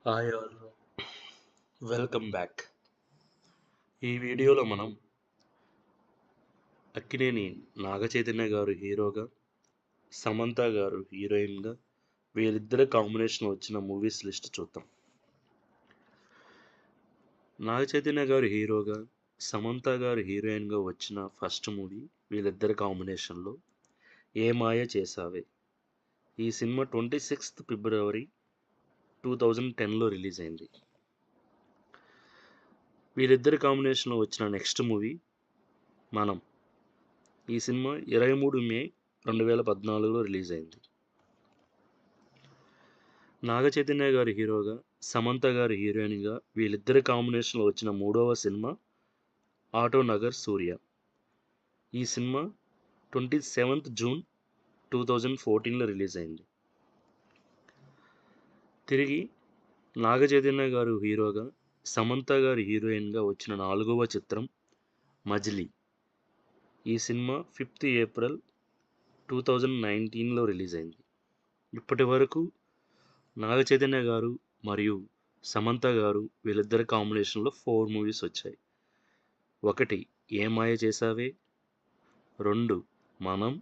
Hi all, welcome back. ఈ వీడియోలో మనం అక్కినేని నాగచైతన్య గారు హీరోగా, సమంత గారు హీరోయిన్గా వీళ్ళిద్దరి కాంబినేషన్ వచ్చిన మూవీస్ లిస్ట్ చూద్దాం. నాగచైతన్య గారు హీరోగా, సమంత గారు హీరోయిన్గా వచ్చిన ఫస్ట్ మూవీ వీళ్ళిద్దరి కాంబినేషన్లో ఏ మాయ చేసావే. ఈ సినిమా 26th ఫిబ్రవరి 2010లో రిలీజ్ అయింది. వీళ్ళిద్దరి కాంబినేషన్లో వచ్చిన నెక్స్ట్ మూవీ మనం. ఈ సినిమా 23 మే 2014లో రిలీజ్ అయింది. నాగచైతన్య గారి హీరోగా, సమంత గారి హీరోయిన్గా వీళ్ళిద్దరి కాంబినేషన్లో వచ్చిన మూడవ సినిమా ఆటో నగర్ సూర్య. ఈ సినిమా 27th జూన్ 2014లో రిలీజ్ అయింది. తిరిగి నాగచైతన్య గారు హీరోగా, సమంత గారి హీరోయిన్గా వచ్చిన నాలుగవ చిత్రం మజిలీ. ఈ సినిమా 5th ఏప్రిల్ 2019లో రిలీజ్ అయింది. ఇప్పటి వరకు నాగచైతన్య గారు మరియు సమంత గారు వీళ్ళిద్దరి కాంబినేషన్లో 4 మూవీస్ వచ్చాయి. 1 ఏ మాయ చేసావే, 2 మనం,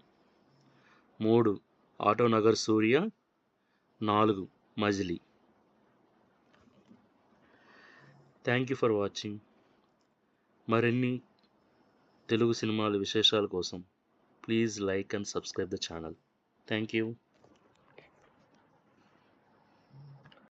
3 auto Nagar Surya, 4 Majili. Thank you for watching. మరిన్ని తెలుగు సినిమాల విశేషాల కోసం please like and subscribe the channel. Thank you.